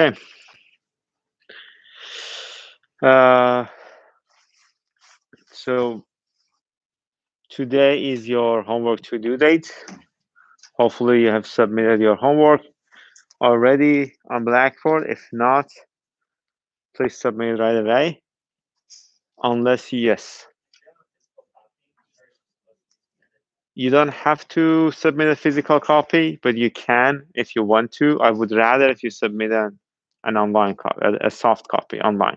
Okay. So today is your homework to do date. Hopefully you have submitted your homework already on Blackboard. If not, please submit it right away. Unless yes. You don't have to submit a physical copy, but you can if you want to. I would rather if you submit an online copy, a soft copy online,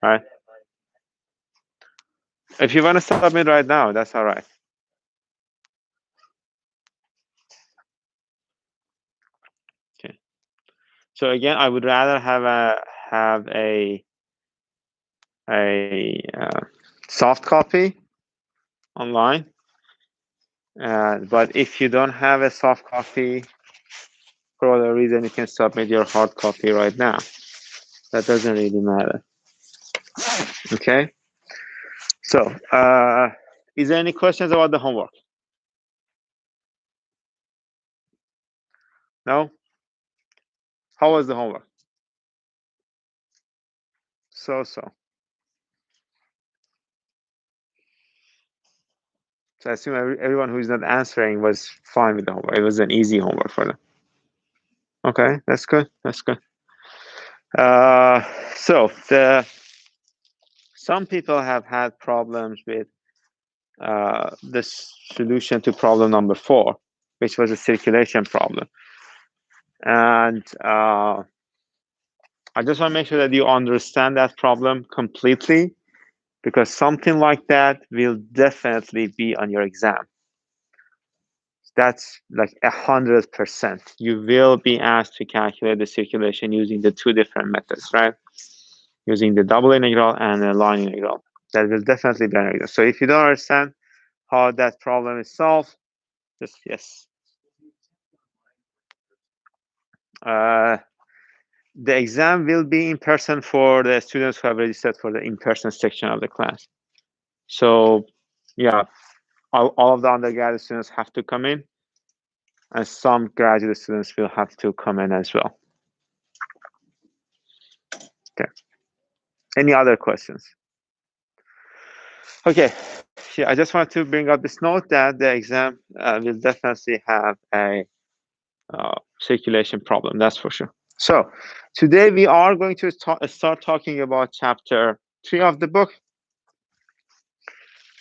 right? If you want to submit right now, that's all right. Okay. So again, I would rather have a soft copy online. But if you don't have a soft copy, for whatever reason, you can submit your hard copy right now. That doesn't really matter. Okay. So, is there any questions about the homework? No? How was the homework? So. So I assume everyone who is not answering was fine with the homework. It was an easy homework for them. Okay, that's good. That's good. So some people have had problems with the solution to problem number 4, which was a circulation problem. And I just want to make sure that you understand that problem completely, because something like that will definitely be on your exam. That's like 100%. You will be asked to calculate the circulation using the 2 different methods, right? Using the double integral and the line integral. That will definitely be an exam. So if you don't understand how that problem is solved, just yes. The exam will be in person for the students who have registered for the in-person section of the class. So yeah, all of the undergraduate students have to come in, and some graduate students will have to come in as well. Okay. Any other questions? Okay. Yeah, I just wanted to bring up this note that the exam will definitely have a circulation problem. That's for sure. So today we are going to start talking about chapter 3 of the book.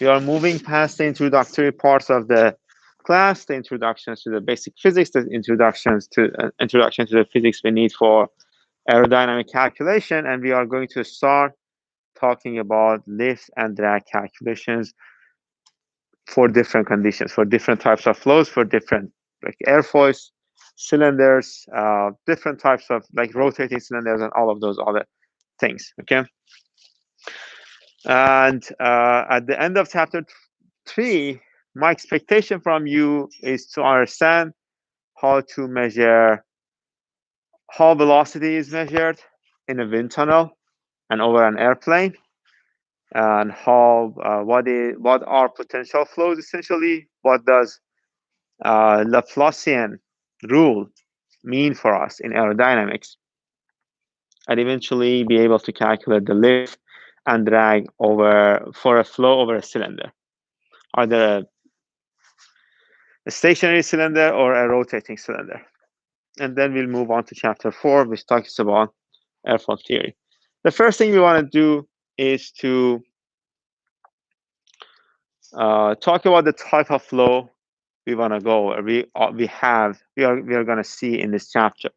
We are moving past the introductory parts of the class, the introductions to the basic physics, the introduction to the physics we need for aerodynamic calculation, and we are going to start talking about lift and drag calculations for different conditions, for different types of flows, for different like airfoils, cylinders, different types of like rotating cylinders, and all of those other things. Okay. And at the end of chapter 3, my expectation from you is to understand how to measure how velocity is measured in a wind tunnel and over an airplane, and how what are potential flows essentially, what does Laplacian rule mean for us in aerodynamics, and eventually be able to calculate the lift and drag for a flow over a cylinder, either a stationary cylinder or a rotating cylinder. And then we'll move on to chapter 4, which talks about airfoil theory. The first thing we want to do is to talk about the type of flow we want to go, or we are going to see in this chapter.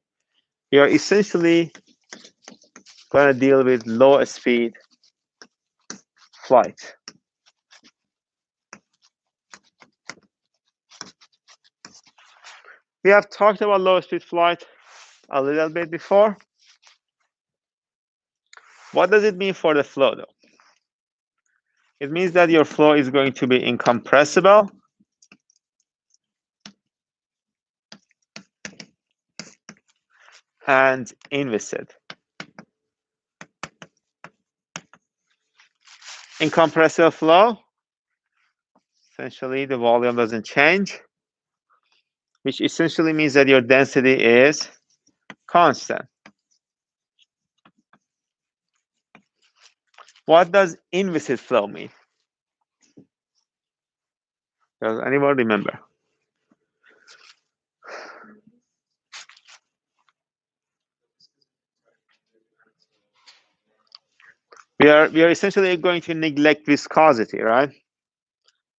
We are essentially going to deal with low speed flight. We have talked about low speed flight a little bit before. What does it mean for the flow, though? It means that your flow is going to be incompressible and inviscid. Incompressible flow, essentially the volume doesn't change, which essentially means that your density is constant. What does inviscid flow mean? Does anyone remember? We are essentially going to neglect viscosity, right?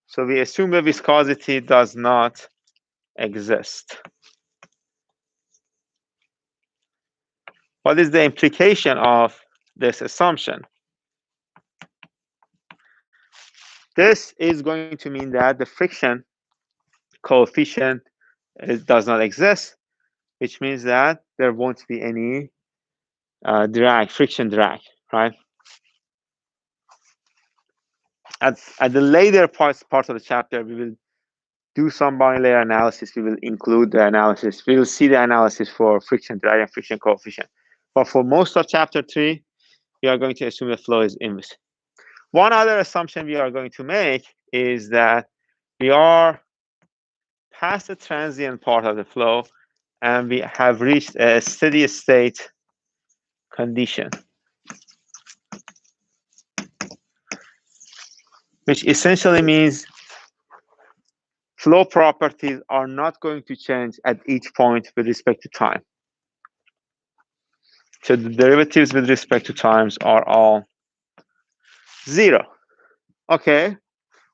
So we assume that viscosity does not exist. What is the implication of this assumption? This is going to mean that the friction coefficient does not exist, which means that there won't be any friction drag, right? At the later parts of the chapter, we will do some boundary layer analysis. We will include the analysis. We will see the analysis for friction drag and friction coefficient. But for most of chapter 3, we are going to assume the flow is inviscid. One other assumption we are going to make is that we are past the transient part of the flow and we have reached a steady state condition, which essentially means flow properties are not going to change at each point with respect to time. So the derivatives with respect to times are all 0. Okay,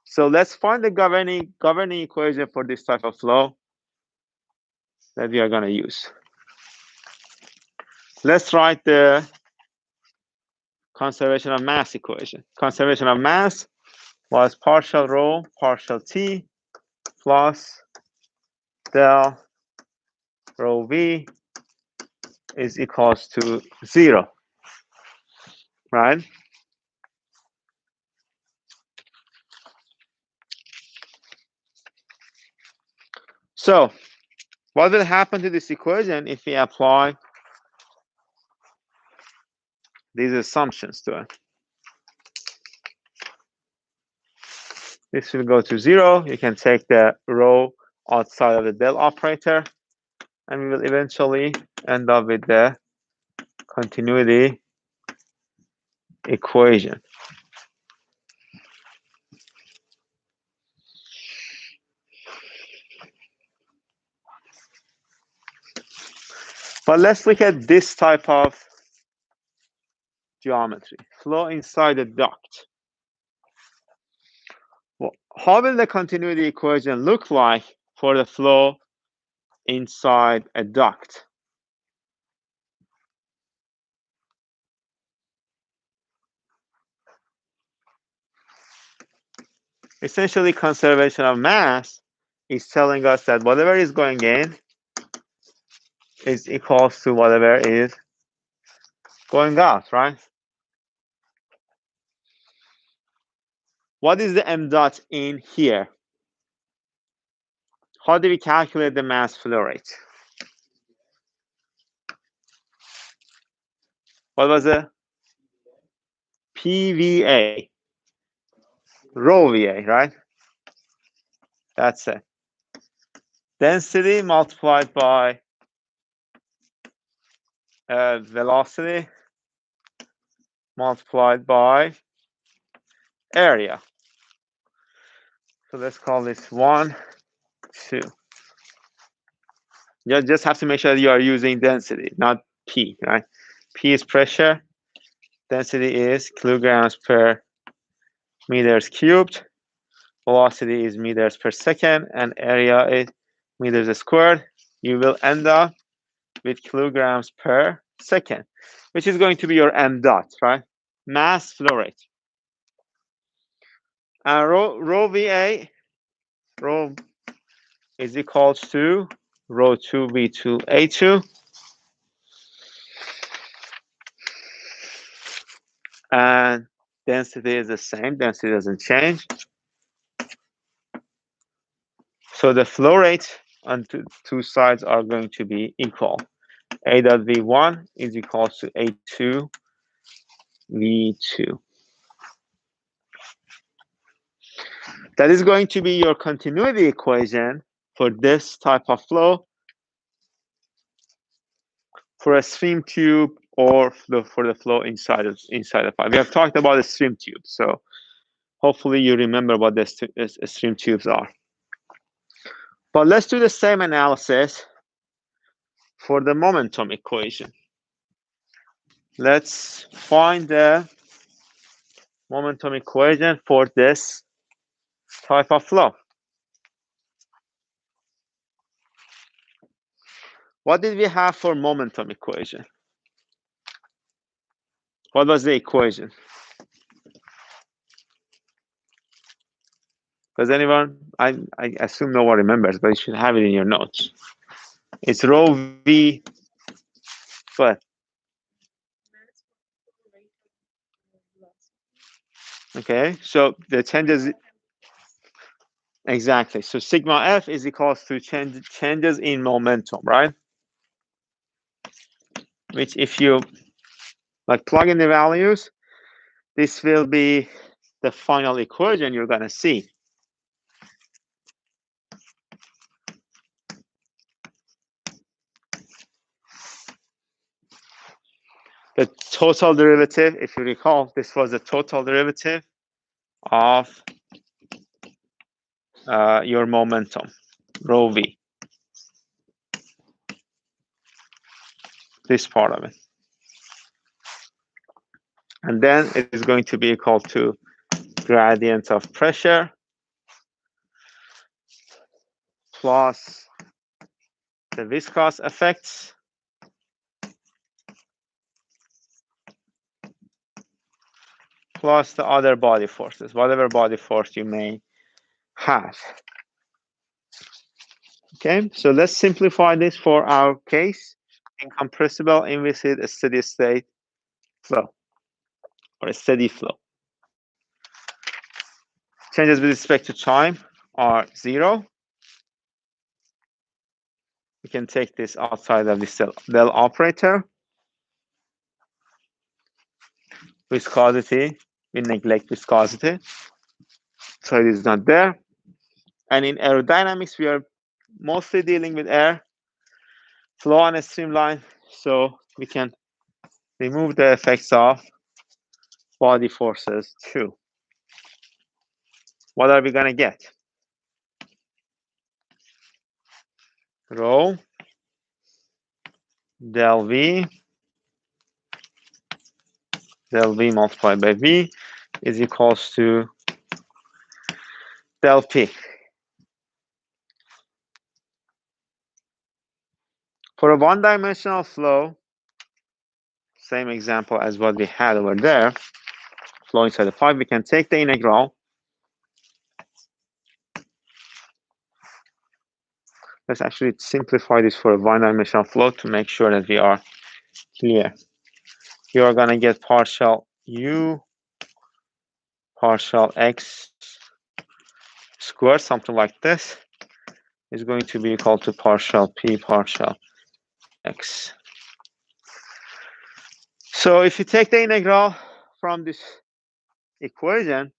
so let's find the governing equation for this type of flow that we are going to use. Let's write the conservation of mass equation. Conservation of mass was partial rho partial t plus del rho v is equals to 0, right? So what will happen to this equation if we apply these assumptions to it? This will go to 0. You can take the rho outside of the del operator, and we will eventually end up with the continuity equation. But let's look at this type of geometry. Flow inside a duct. Well, how will the continuity equation look like for the flow inside a duct? Essentially, conservation of mass is telling us that whatever is going in is equals to whatever is going out, right? What is the m dot in here? How do we calculate the mass flow rate? What was it? PVA, rho VA, right? That's it. Density multiplied by velocity multiplied by area. So let's call this 1, 2. You just have to make sure you are using density, not P, right? P is pressure. Density is kilograms per meters cubed. Velocity is meters per second, and area is meters squared. You will end up with kilograms per second, which is going to be your m dot, right? Mass flow rate. Rho VA, rho is equals to rho 2 V2 A2. And density is the same. Density doesn't change. So the flow rate on two sides are going to be equal. A dot V1 is equal to A2 V2. That is going to be your continuity equation for this type of flow for a stream tube or for the flow inside the pipe. We have talked about the stream tube, so hopefully you remember what the stream tubes are. But let's do the same analysis for the momentum equation. Let's find the momentum equation for this type of flow. What did we have for momentum equation? What was the equation? Does anyone? I assume no one remembers, but you should have it in your notes. It's rho v. What? Okay, so the changes. Exactly. So sigma f is equals to changes in momentum, right? Which, if you like plug in the values, this will be the final equation you're gonna see. The total derivative, if you recall, this was the total derivative of your momentum, rho v. This part of it. And then it is going to be equal to gradient of pressure plus the viscous effects plus the other body forces, whatever body force you may have. Okay, so let's simplify this for our case. Incompressible inviscid steady state flow, or a steady flow. Changes with respect to time are 0. We can take this outside of the del operator. Viscosity, we neglect viscosity, so it is not there. And in aerodynamics, we are mostly dealing with air flow on a streamline, so we can remove the effects of body forces too. What are we gonna get? Rho del V multiplied by V is equals to del P. For a one-dimensional flow, same example as what we had over there, flow inside the pipe, we can take the integral. Let's actually simplify this for a one-dimensional flow to make sure that we are clear. You are going to get partial U, partial X squared, something like this, is going to be equal to partial P, partial X. So if you take the integral from this equation,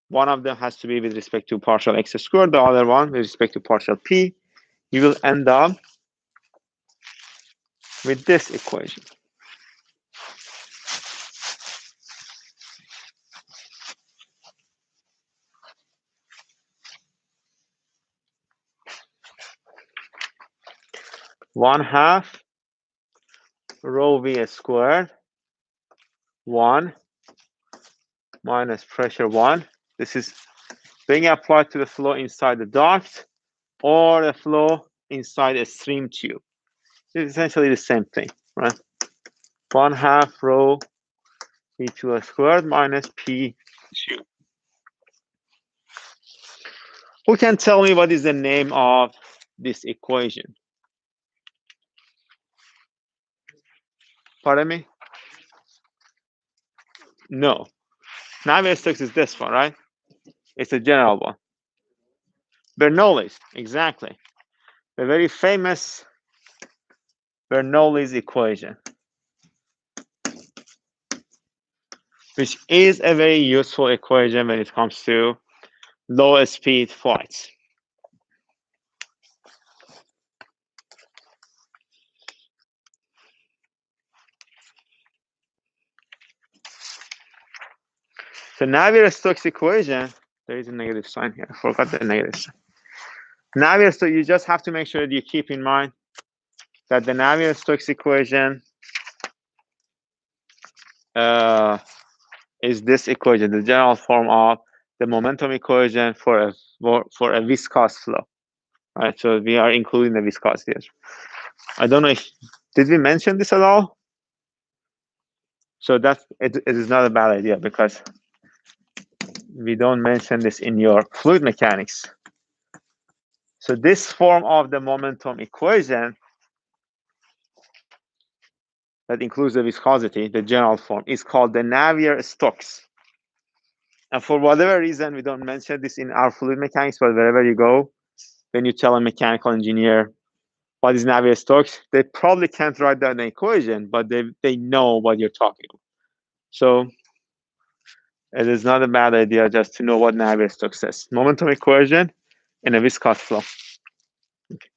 one of them has to be with respect to partial X squared, the other one with respect to partial P. You will end up with this equation. One half rho v squared 1 minus pressure 1. This is being applied to the flow inside the duct or the flow inside a stream tube. It's essentially the same thing, right? 1 half rho v2 squared minus p2. Who can tell me what is the name of this equation? Pardon me? No. Navier-Stokes is this one, right? It's a general one. Bernoullis, exactly. The very famous Bernoullis equation, which is a very useful equation when it comes to low speed flights. So Navier-Stokes equation, there is a negative sign here. I forgot the negative sign. Navier-Stokes, you just have to make sure that you keep in mind that the Navier-Stokes equation is this equation, the general form of the momentum equation for a viscous flow. Right, so we are including the viscosity. I don't know if did we mention this at all. So that's it is not a bad idea because we don't mention this in your fluid mechanics. So this form of the momentum equation that includes the viscosity, the general form, is called the Navier-Stokes. And for whatever reason, we don't mention this in our fluid mechanics, but wherever you go, when you tell a mechanical engineer what is Navier-Stokes, they probably can't write down the equation, but they know what you're talking about. So it is not a bad idea just to know what Navier-Stokes says. Momentum equation in a viscous flow. Okay.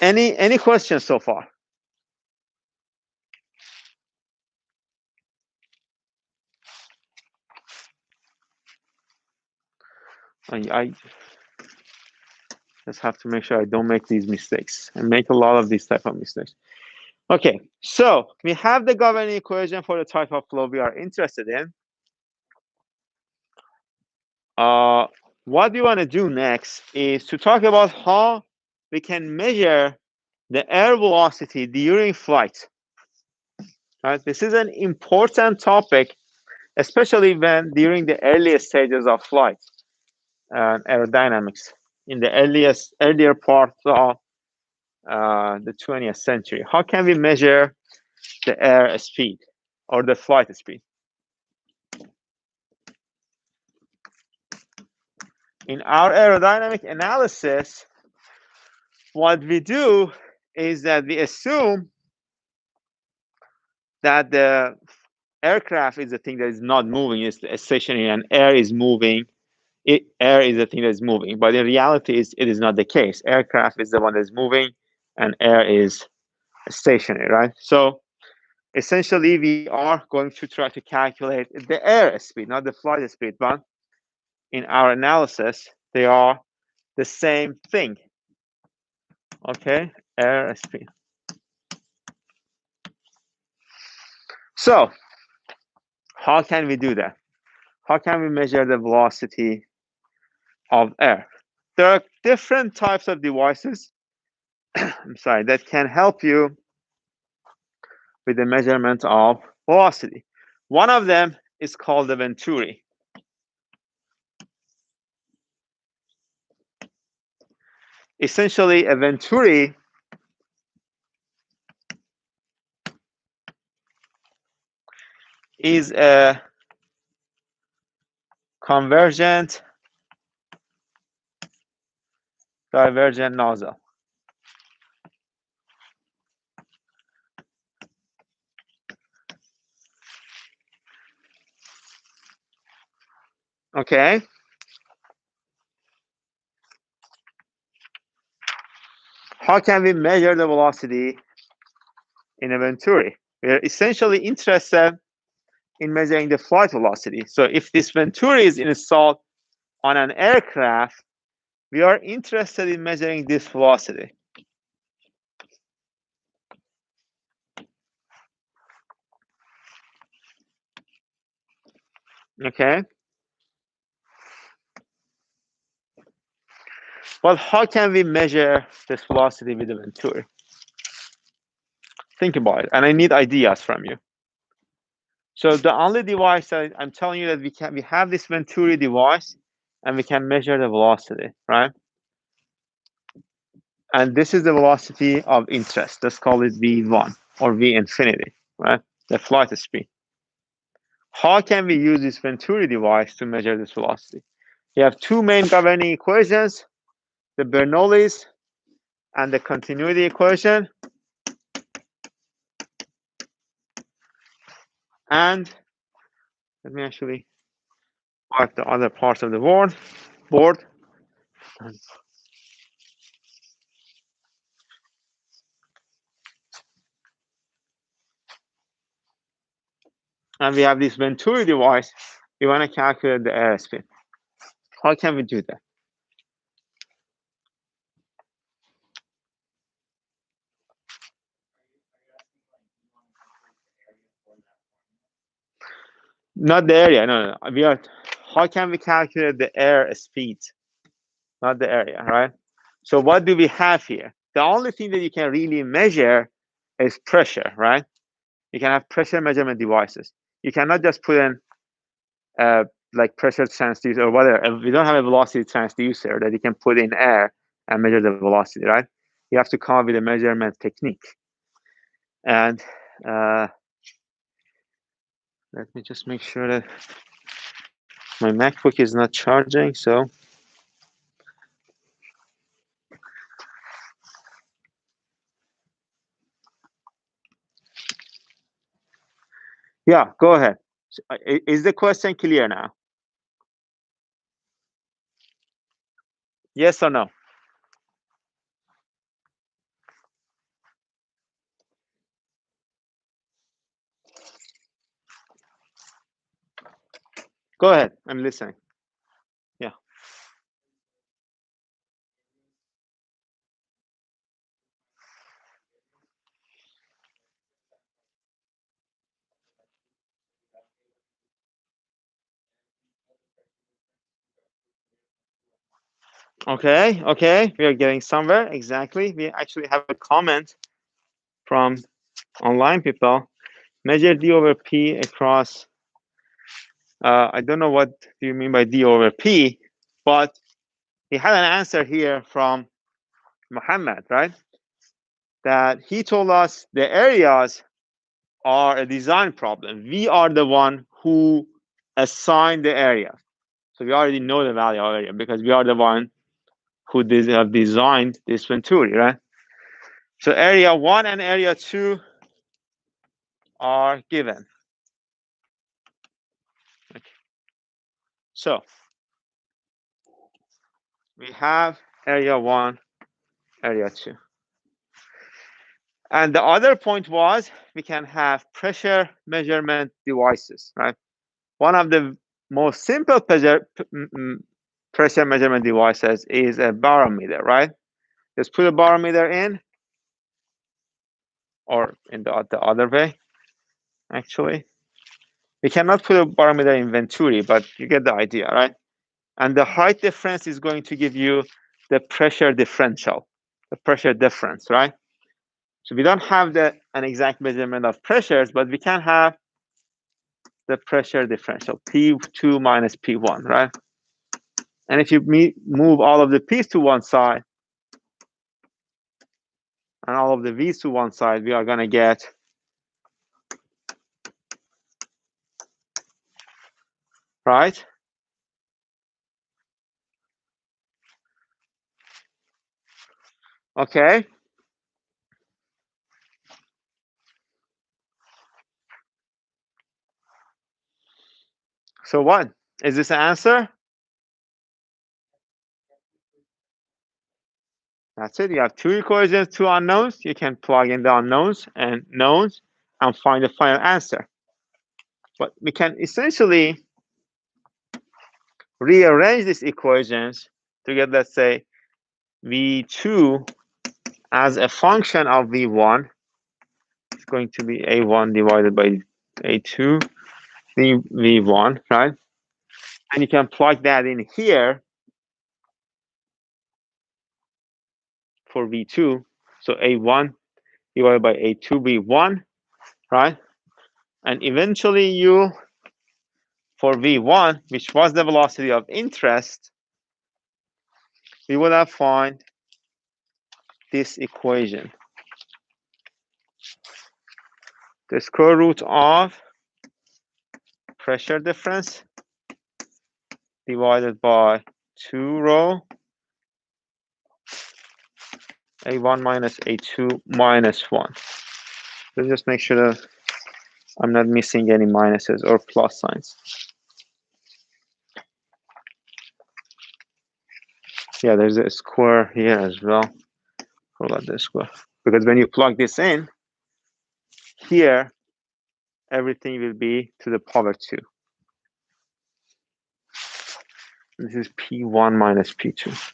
Any questions so far? I just have to make sure I don't make these mistakes. I make a lot of these type of mistakes. Okay, so we have the governing equation for the type of flow we are interested in. What we want to do next is to talk about how we can measure the air velocity during flight. Right? This is an important topic, especially when during the earliest stages of flight aerodynamics, in the earlier part of the 20th century. How can we measure the air speed or the flight speed? In our aerodynamic analysis, what we do is that we assume that the aircraft is the thing that is not moving, it's stationary, and air is moving. Air is the thing that is moving, but in reality, it is not the case. Aircraft is the one that is moving, and air is stationary, right? So essentially, we are going to try to calculate the air speed, not the flight speed, but in our analysis, they are the same thing. Okay, air speed. So how can we do that? How can we measure the velocity of air? There are different types of devices I'm sorry, that can help you with the measurement of velocity. One of them is called the Venturi. Essentially, a Venturi is a convergent divergent nozzle. Okay. How can we measure the velocity in a Venturi? We're essentially interested in measuring the flight velocity. So if this Venturi is installed on an aircraft, we are interested in measuring this velocity. Okay. But how can we measure this velocity with the Venturi? Think about it, and I need ideas from you. So the only device that I'm telling you that we have this Venturi device, and we can measure the velocity, right? And this is the velocity of interest. Let's call it V1 or V infinity, right? The flight speed. How can we use this Venturi device to measure this velocity? You have two main governing equations, the Bernoullis and the continuity equation. And let me actually mark the other parts of the board. And we have this Venturi device We want to calculate the airspeed. How can we do that? Not the area, no. We are. How can we calculate the air speed? Not the area, right? So what do we have here? The only thing that you can really measure is pressure, right? You can have pressure measurement devices. You cannot just put in like pressure transducer or whatever. We don't have a velocity transducer that you can put in air and measure the velocity, right? You have to come up with a measurement technique. And let me just make sure that my MacBook is not charging. So yeah, go ahead. Is the question clear now? Yes or no? Go ahead. I'm listening. Yeah. Okay. Okay. We are getting somewhere. Exactly. We actually have a comment from online people. Measure D over P across. I don't know what do you mean by D over P, but he had an answer here from Muhammad, right? That he told us the areas are a design problem. We are the one who assigned the area. So we already know the value of area because we are the one who have designed this Venturi, right? So area 1 and area 2 are given. Okay. So we have area 1, area 2. And the other point was we can have pressure measurement devices, right? One of the most simple pressure measurement devices is a barometer, right? Just put a barometer in, or in the other way, actually. We cannot put a barometer in Venturi, but you get the idea, right? And the height difference is going to give you the pressure differential, the pressure difference, right? So we don't have an exact measurement of pressures, but we can have the pressure differential, P2 minus P1, right? And if you move all of the P's to one side and all of the V's to one side, we are going to get right? Okay. So what? Is this an answer? That's it. You have two equations, two unknowns. You can plug in the unknowns and knowns and find the final answer. But we can essentially rearrange these equations to get, let's say, V2 as a function of V1. It's going to be A1 divided by A2, V1, right? And you can plug that in here for V2. So A1 divided by A2, V1, right? And eventually you, for V1, which was the velocity of interest, we will have find this equation. The square root of pressure difference divided by 2 rho A1 minus A2 minus 1. Let's just make sure that I'm not missing any minuses or plus signs. Yeah, there's a square here as well. How about the square? Because when you plug this in, here, everything will be to the power 2. This is P1 minus P2.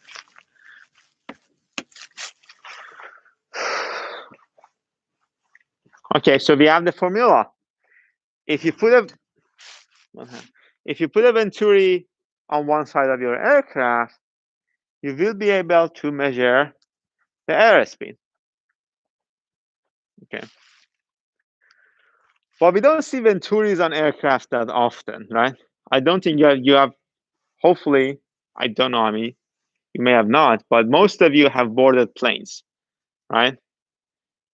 Okay, so we have the formula. If you put a Venturi on one side of your aircraft, you will be able to measure the airspeed. Okay. But we don't see Venturis on aircraft that often, right? I don't think you have, hopefully, I don't know, I mean, you may have not, but most of you have boarded planes, right?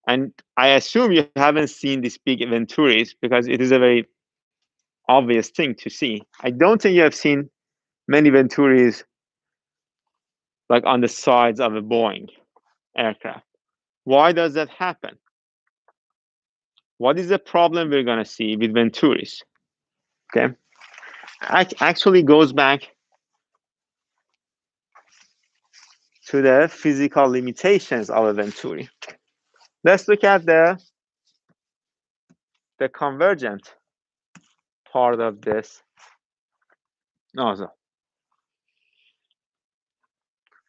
And I assume you haven't seen these big Venturis because it is a very obvious thing to see. I don't think you have seen many Venturis like on the sides of a Boeing aircraft. Why does that happen? What is the problem we're going to see with Venturis? Okay, actually goes back to the physical limitations of a Venturi. Let's look at the convergent part of this nozzle.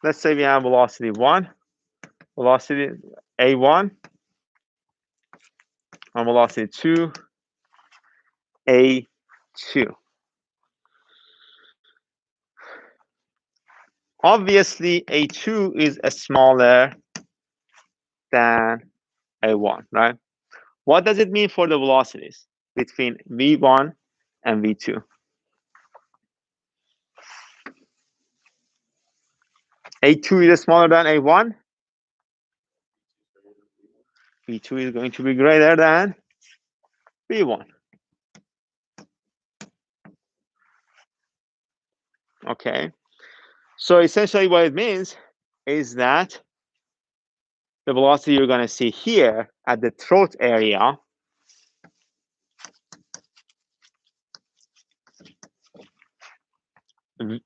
Let's say we have velocity 1, velocity A1, and velocity 2, A2. Obviously, A2 is smaller than A1, right? What does it mean for the velocities between V1 and V2? A2 is smaller than A1. V2 is going to be greater than V1. Okay. So essentially what it means is that the velocity you're going to see here at the throat area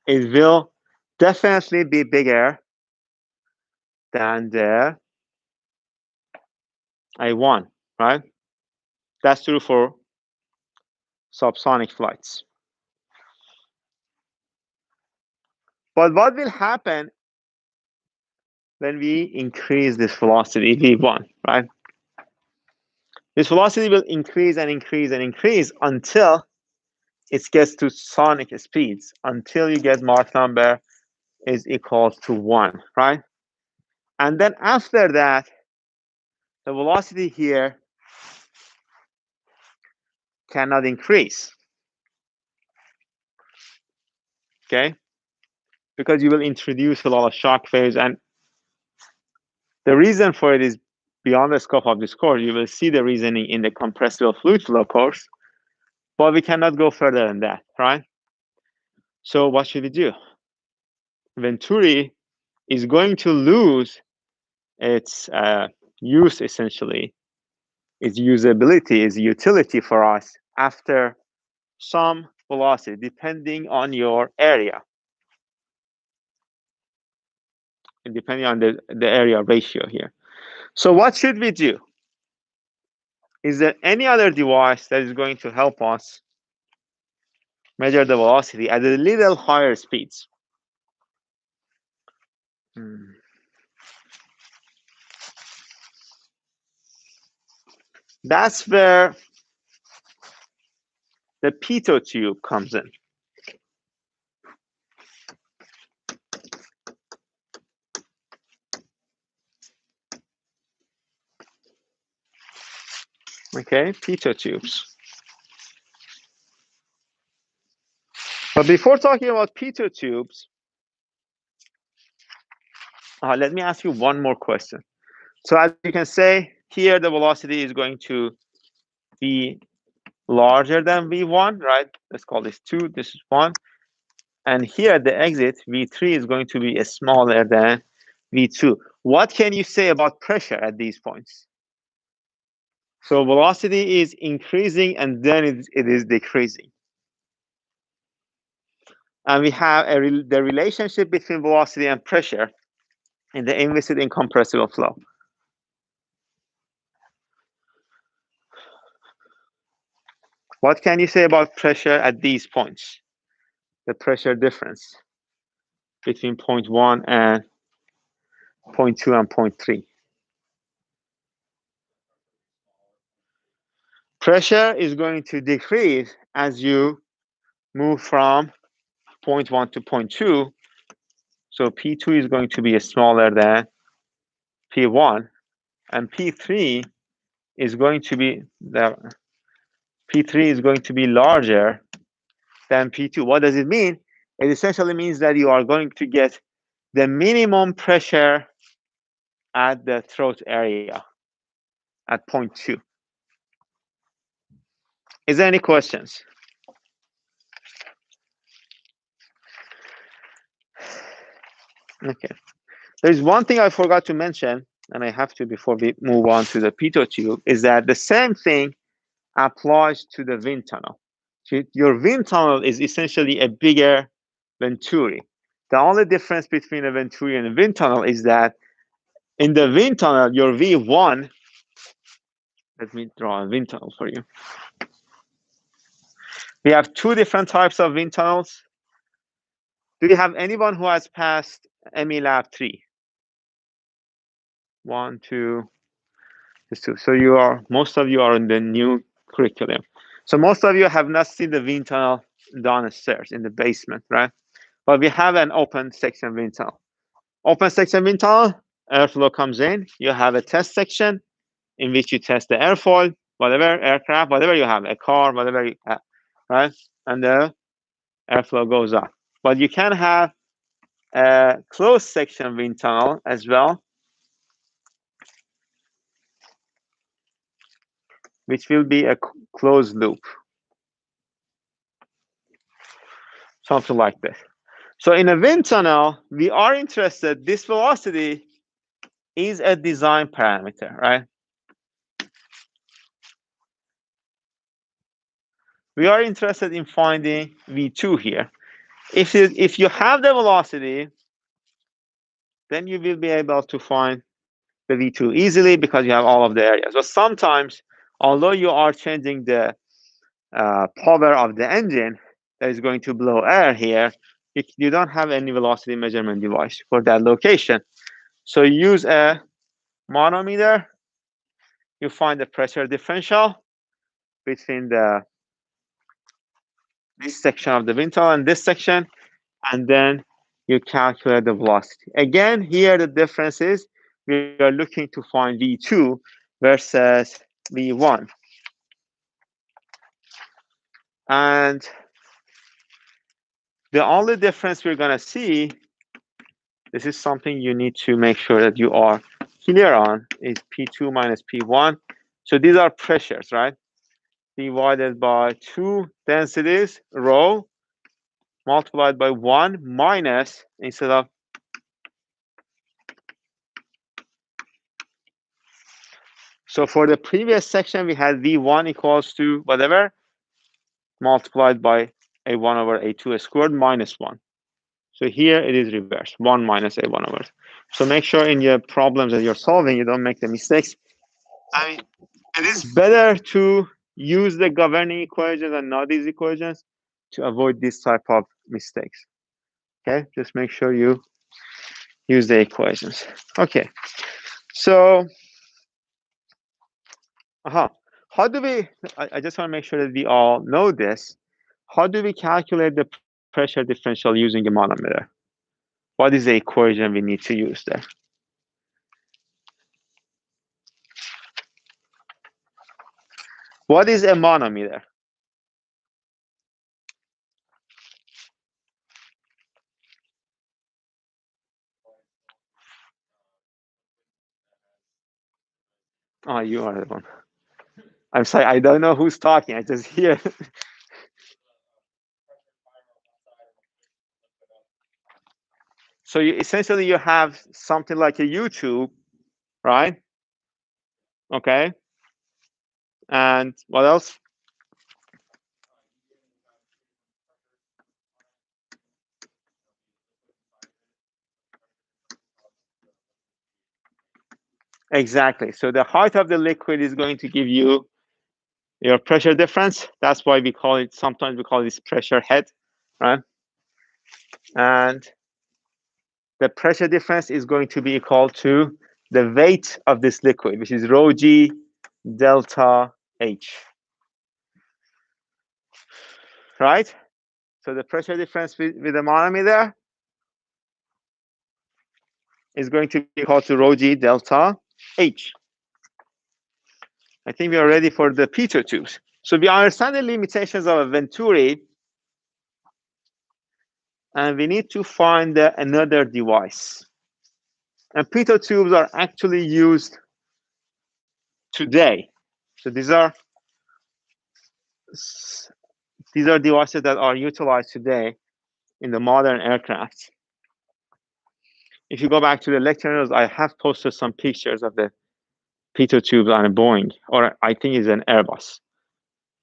it will definitely be bigger than the A1, right? That's true for subsonic flights. But what will happen when we increase this velocity V1, right? This velocity will increase and increase and increase until it gets to sonic speeds, until you get Mach number is equal to 1, right? And then after that, the velocity here cannot increase, okay? Because you will introduce a lot of shock waves, and the reason for it is beyond the scope of this course. You will see the reasoning in the compressible fluid flow course, but we cannot go further than that, right? So what should we do? Venturi is going to lose its use, essentially, its usability, its utility for us after some velocity, depending on your area, and depending on the area ratio here. So what should we do? Is there any other device that is going to help us measure the velocity at a little higher speeds? That's where the Pitot tube comes in. Okay, Pitot tubes. But before talking about Pitot tubes, let me ask you one more question. So as you can say, here the velocity is going to be larger than V1, right? Let's call this 2, this is 1. And here at the exit, V3 is going to be smaller than V2. What can you say about pressure at these points? So velocity is increasing and then it is decreasing. And we have the relationship between velocity and pressure in the inviscid incompressible flow. What can you say about pressure at these points? The pressure difference. between 0.1 and 0.2 and 0.3. Pressure is going to decrease as you move from 0.1 to 0.2. So P2 is going to be smaller than P1, and P3 is going to be larger than P2. What does it mean? It essentially means that you are going to get the minimum pressure at the throat area at 0.2. Is there any questions? Okay. There's one thing I forgot to mention, and I have to before we move on to the Pitot tube, is that the same thing applies to the wind tunnel. So your wind tunnel is essentially a bigger Venturi. The only difference between a Venturi and a wind tunnel is that in the wind tunnel, your V1, let me draw a wind tunnel for you. We have two different types of wind tunnels. Do you have anyone who has passed ME Lab 3? 1, 2, just 2. So most of you are in the new curriculum. So most of you have not seen the wind tunnel downstairs in the basement, right? But we have an open section wind tunnel. Open section wind tunnel, airflow comes in. You have a test section in which you test the airfoil, whatever, aircraft, whatever you have, a car, whatever you have, right? And the airflow goes up. But you can have a closed section wind tunnel as well, which will be a closed loop. Something like this. So in a wind tunnel, we are interested, this velocity is a design parameter, right? We are interested in finding V2 here. If you have the velocity, then you will be able to find the V2 easily because you have all of the areas. But sometimes, although you are changing the power of the engine that is going to blow air here, you don't have any velocity measurement device for that location. So use a manometer. You find the pressure differential between this section of the wind tunnel and this section, and then you calculate the velocity. Again, here the difference is we are looking to find V2 versus V1. And the only difference we're going to see, this is something you need to make sure that you are clear on, is P2 minus P1. So these are pressures, right? Divided by 2 densities, rho, multiplied by 1 minus, instead of so for the previous section, we had V1 equals to whatever, multiplied by A1 over A2 squared minus 1. So here it is reversed, 1 minus A1 over. So make sure in your problems that you're solving, you don't make the mistakes. I mean, it is better to use the governing equations and not these equations to avoid this type of mistakes. Okay, just make sure you use the equations. Okay, so how do we, I just want to make sure that we all know this. How do we calculate the pressure differential using a manometer? What is the equation we need to use there? What is a manometer? Oh, you are the one. I'm sorry, I don't know who's talking. I just hear. So essentially you have something like a YouTube, right? Okay. And what else? Exactly. So the height of the liquid is going to give you your pressure difference. That's why we call it, sometimes we call this pressure head, right? And the pressure difference is going to be equal to the weight of this liquid, which is rho g delta H. Right? So the pressure difference with the manometer is going to be equal to rho g delta H. I think we are ready for the Pitot tubes. So we understand the limitations of a Venturi, and we need to find another device. And Pitot tubes are actually used today. So these are devices that are utilized today in the modern aircraft. If you go back to the lecture notes, I have posted some pictures of the Pitot tubes on a Boeing, or I think it's an Airbus,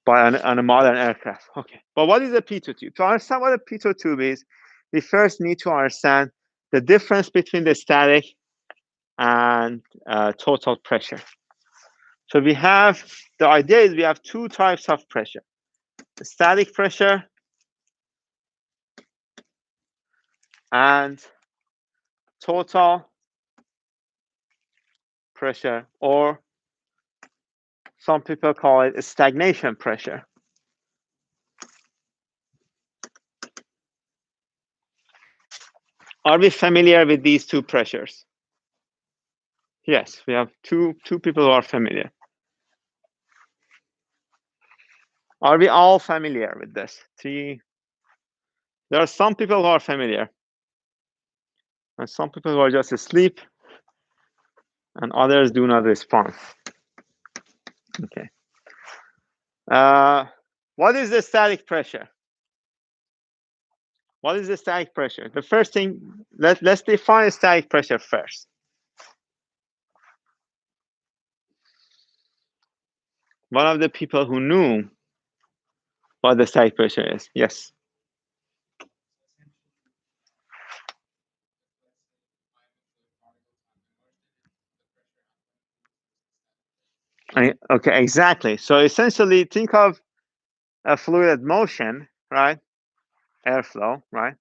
on a modern aircraft. Okay, but what is a Pitot tube? To understand what a Pitot tube is, we first need to understand the difference between the static and total pressure. So we have, the idea is we have two types of pressure: the static pressure and total pressure, or some people call it a stagnation pressure. Are we familiar with these two pressures? Yes, we have two people who are familiar. Are we all familiar with this? There are some people who are familiar, and some people who are just asleep, and others do not respond. Okay. What is the static pressure? What is the static pressure? The first thing, let's define static pressure first. One of the people who knew what the static pressure is, yes. Okay, exactly. So essentially, think of a fluid motion, right? Airflow, right?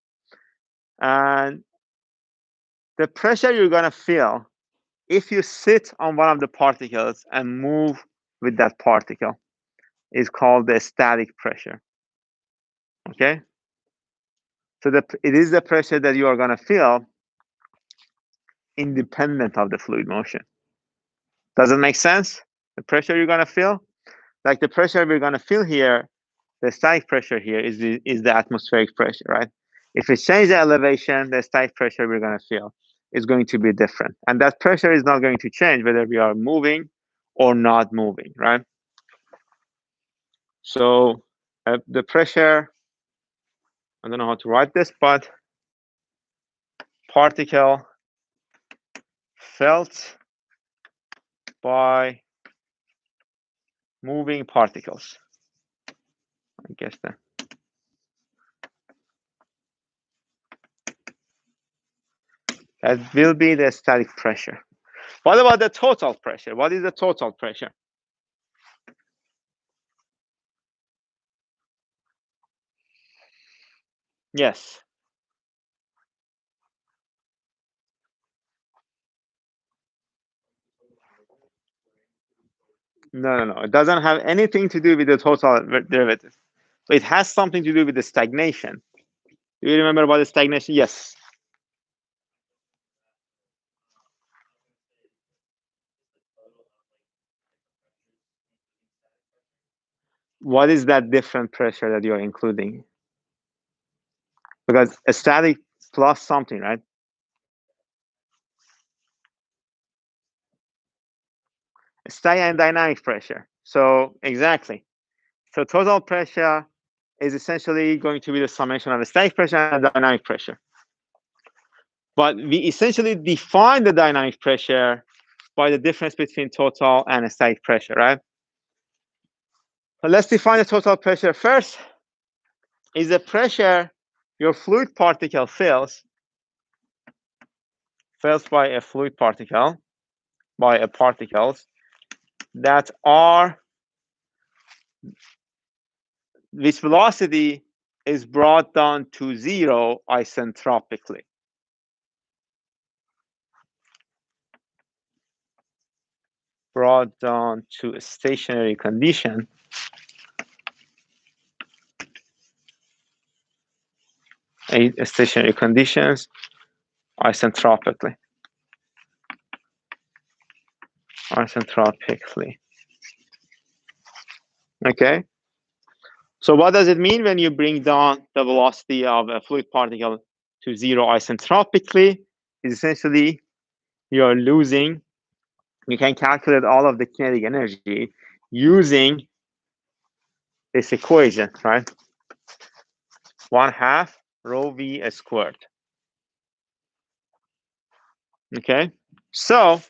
And the pressure you're going to feel if you sit on one of the particles and move with that particle is called the static pressure. Okay? So it is the pressure that you are going to feel independent of the fluid motion. Does it make sense? The pressure you're going to feel? Like the pressure we're going to feel here, the static pressure here is the atmospheric pressure, right? If we change the elevation, the static pressure we're going to feel is going to be different. And that pressure is not going to change whether we are moving or not moving, right? So the pressure, I don't know how to write this, but particle felt by moving particles. I guess that will be the static pressure. What about the total pressure? What is the total pressure? Yes. No. It doesn't have anything to do with the total derivative. But it has something to do with the stagnation. Do you remember about the stagnation? Yes. What is that different pressure that you're including? Because a static plus something, right? Static and dynamic pressure. So exactly. So total pressure is essentially going to be the summation of the static pressure and the dynamic pressure. But we essentially define the dynamic pressure by the difference between total and static pressure, right? But let's define the total pressure first. Is the pressure your fluid particle feels by a fluid particle, by a particles that are, which velocity is brought down to zero isentropically. brought down to a stationary condition, stationary conditions isentropically. Okay. So what does it mean when you bring down the velocity of a fluid particle to zero isentropically? Is essentially you're losing. You can calculate all of the kinetic energy using this equation, right? 1/2 rho v squared. Okay, so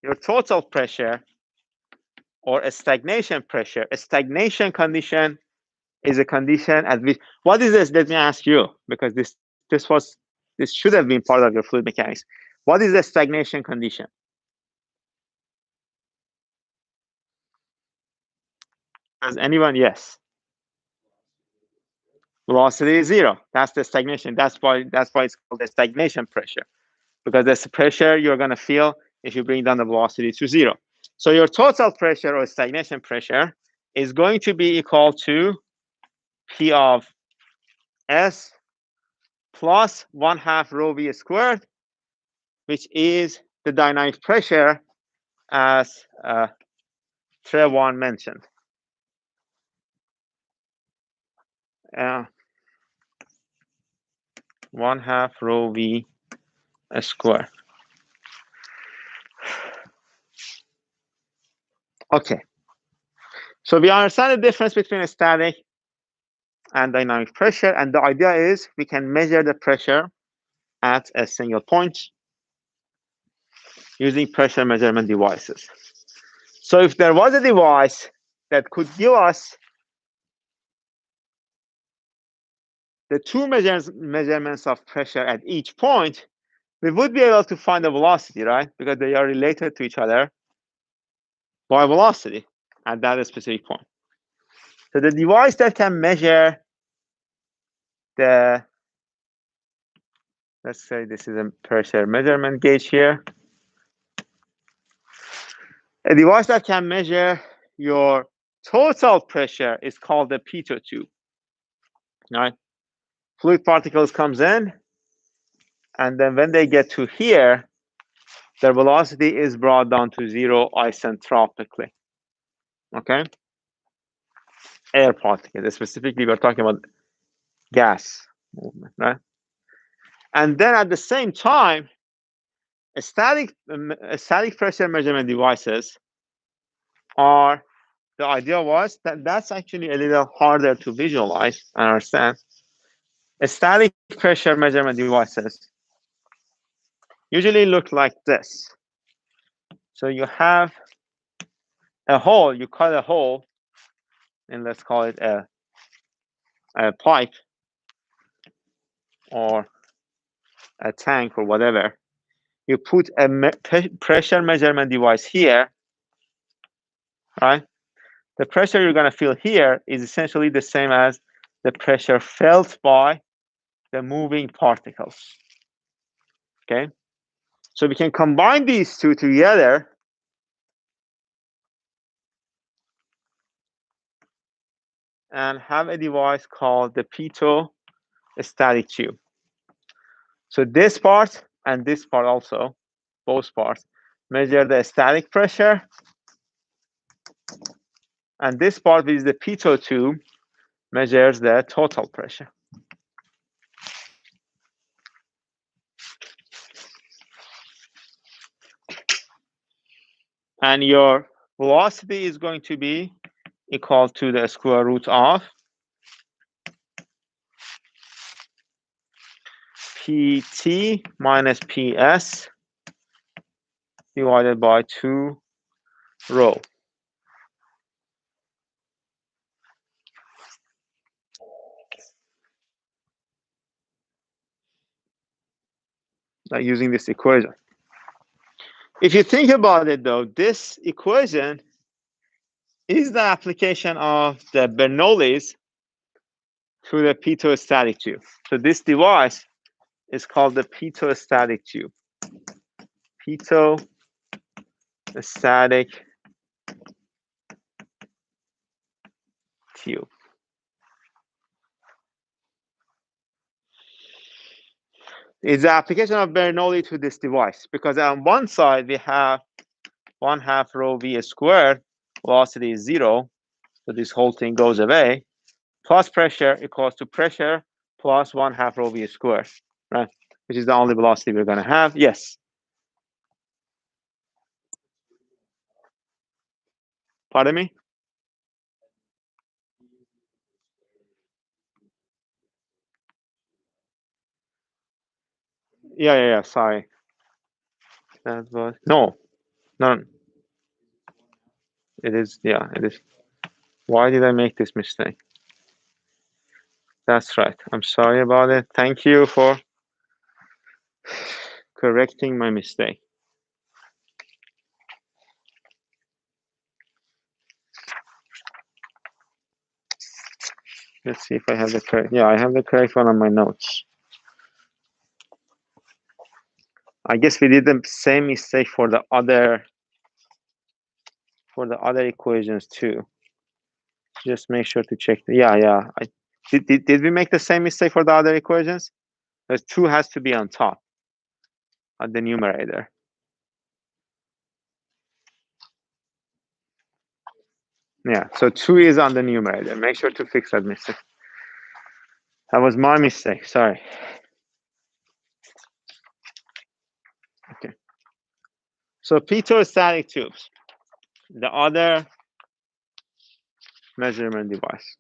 your total pressure or a stagnation pressure, a stagnation condition is a condition at which, what is this? Let me ask you, because this should have been part of your fluid mechanics. What is the stagnation condition? Does anyone? Yes. Velocity is zero. That's the stagnation. That's why it's called the stagnation pressure, because that's the pressure you're going to feel if you bring down the velocity to zero. So your total pressure or stagnation pressure is going to be equal to P of S plus 1/2 rho v squared, which is the dynamic pressure as Trevon mentioned. 1/2 rho v squared. Okay. So we understand the difference between a static and dynamic pressure, and the idea is we can measure the pressure at a single point using pressure measurement devices. So if there was a device that could give us the two measurements of pressure at each point, we would be able to find the velocity, right? Because they are related to each other by velocity at that specific point. So the device that can measure the, let's say this is a pressure measurement gauge here. A device that can measure your total pressure is called the Pitot Tube, right? Fluid particles comes in, and then when they get to here, their velocity is brought down to zero isentropically. Okay? Air particles, specifically we're talking about gas movement, right? And then at the same time, static pressure measurement devices are, the idea was that that's actually a little harder to visualize and understand. Static pressure measurement devices usually look like this. So you have a hole, you cut a hole, and let's call it a pipe or a tank or whatever. You put a pressure measurement device here, right? The pressure you're going to feel here is essentially the same as the pressure felt by the moving particles. Okay? So we can combine these two together and have a device called the Pito static tube. So this part and this part also, both parts, measure the static pressure. And this part is the Pitot tube, measures the total pressure. And your velocity is going to be equal to the square root of Pt minus Ps divided by 2 rho. Using this equation. If you think about it, though, this equation is the application of the Bernoullis to the Pito static tube. So this device is called the Pito static tube. Pito a static tube. Is the application of Bernoulli to this device, because on one side we have 1/2 rho v squared, velocity is 0, so this whole thing goes away, plus pressure equals to pressure plus 1/2 rho v squared, right? Which is the only velocity we're going to have. Yes. Pardon me? Yeah. Sorry. That was no. It is. Yeah, it is. Why did I make this mistake? That's right. I'm sorry about it. Thank you for correcting my mistake. Let's see if I have the correct. Yeah, I have the correct one on my notes. I guess we did the same mistake for the other equations too. Just make sure to check. Yeah. Did we make the same mistake for the other equations? There's 2 has to be on top of the numerator. Yeah, so 2 is on the numerator. Make sure to fix that mistake. That was my mistake. Sorry. Okay. So Pito static tubes, the other measurement device.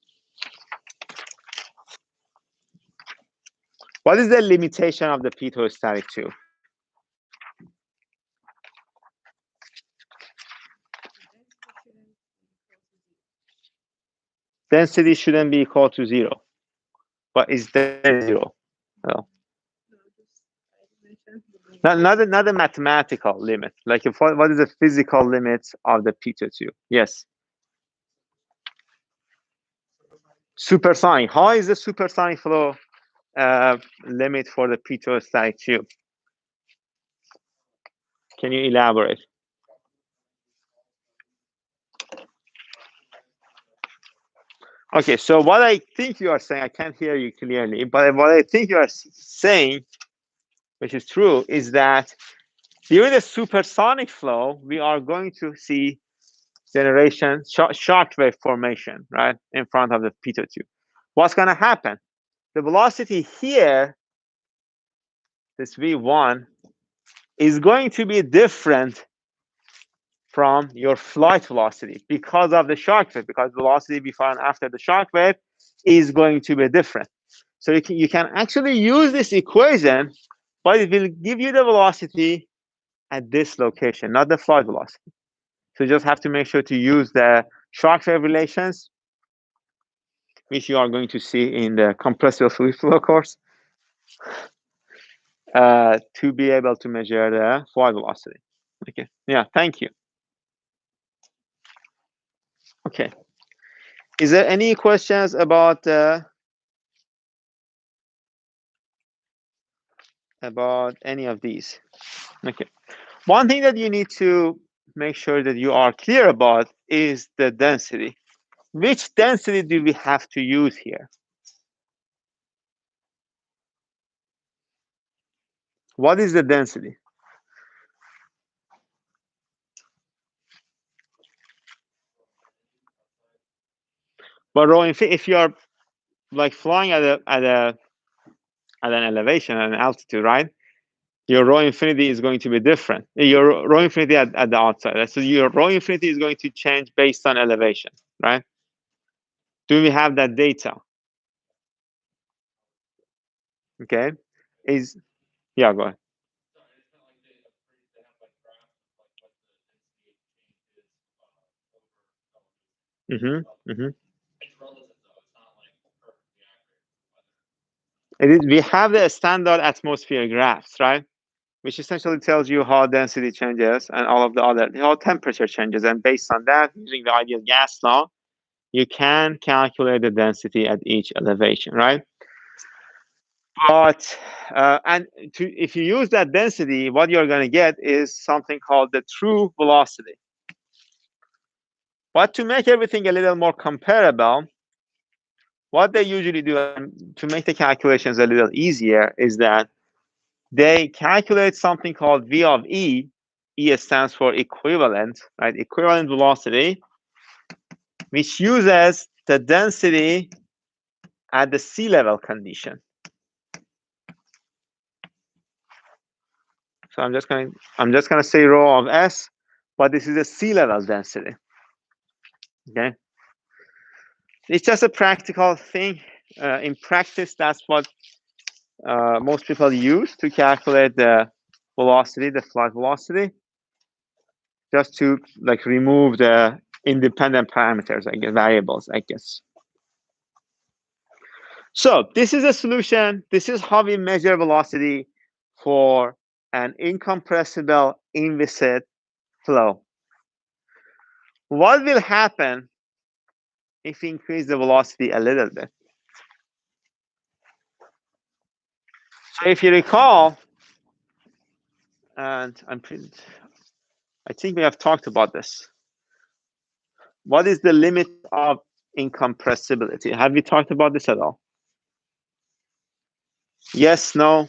What is the limitation of the Pito static tube? Density shouldn't be equal to 0. But is there 0? No. Not a mathematical limit. Like what is the physical limit of the Pito tube? Yes. Supersonic. How is the supersonic flow limit for the Pito static tube? Can you elaborate? Okay, so what I think you are saying, I can't hear you clearly, but what I think you are saying, which is true, is that during the supersonic flow, we are going to see generation, shock wave formation, right, in front of the Pito tube. What's going to happen? The velocity here, this V1, is going to be different from your flight velocity because of the shock wave, because velocity before and after the shock wave is going to be different. So you can actually use this equation, but it will give you the velocity at this location, not the flight velocity. So you just have to make sure to use the shock wave relations, which you are going to see in the compressible fluid flow course, to be able to measure the flight velocity. Okay. Yeah. Thank you. Okay. Is there any questions about any of these? Okay. One thing that you need to make sure that you are clear about is the density. Which density do we have to use here? What is the density? But rho infinity, if you are like flying at an elevation, at an altitude, right? Your rho infinity is going to be different. Your rho infinity at the outside. So your rho infinity is going to change based on elevation, right? Do we have that data? Okay. Yeah, go ahead. We have the standard atmosphere graphs, right? Which essentially tells you how density changes and all of the other, how temperature changes. And based on that, using the ideal gas law, you can calculate the density at each elevation, right? But if you use that density, what you're going to get is something called the true velocity. But to make everything a little more comparable, what they usually do to make the calculations a little easier is that they calculate something called V of E. E stands for equivalent, right? Equivalent velocity, which uses the density at the sea level condition. So I'm just going to say rho of S, but this is a sea level density. Okay, it's just a practical thing. In practice, that's what most people use to calculate the velocity, the flight velocity, just to like remove the independent parameters, I guess, variables, I guess. So this is a solution. This is how we measure velocity for an incompressible inviscid flow. What will happen if we increase the velocity a little bit? So if you recall, and I think we have talked about this. What is the limit of incompressibility? Have we talked about this at all? Yes, no?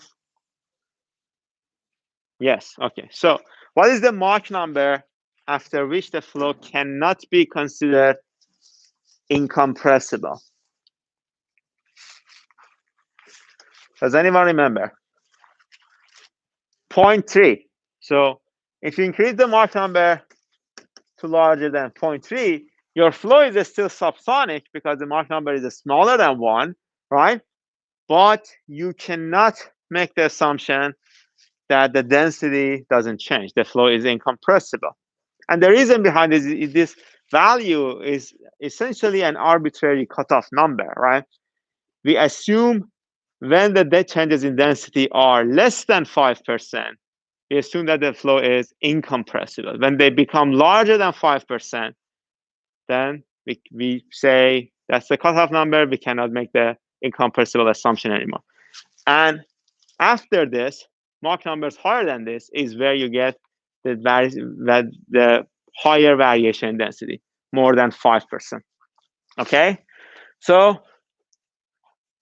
Yes, okay. So what is the Mach number after which the flow cannot be considered incompressible? Does anyone remember? 0.3. So if you increase the Mach number to larger than 0.3, your flow is still subsonic because the Mach number is smaller than 1, right? But you cannot make the assumption that the density doesn't change. The flow is incompressible. And the reason behind this value is essentially an arbitrary cutoff number, right? We assume when the changes in density are less than 5%, we assume that the flow is incompressible. When they become larger than 5%, then we say that's the cutoff number. We cannot make the incompressible assumption anymore. And after this, Mach numbers higher than this is where you get the higher variation in density, more than 5%. Okay? So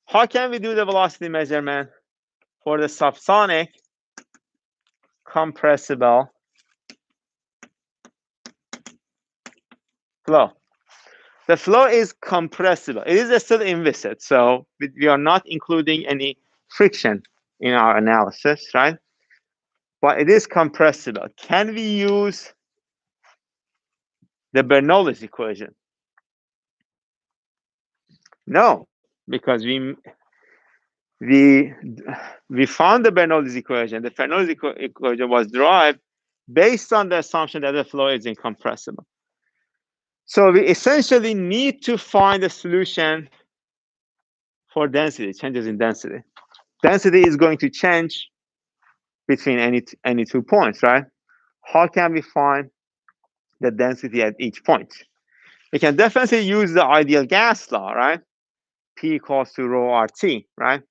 how can we do the velocity measurement for the subsonic compressible flow? The flow is compressible. It is still inviscid, so we are not including any friction in our analysis, right? But it is compressible. Can we use the Bernoullis equation? No, because we found the Bernoullis equation. The Bernoullis equation was derived based on the assumption that the flow is incompressible. So we essentially need to find a solution for density, changes in density. Density is going to change between any 2 points, right? How can we find the density at each point? We can definitely use the ideal gas law, right? P equals to rho RT, right?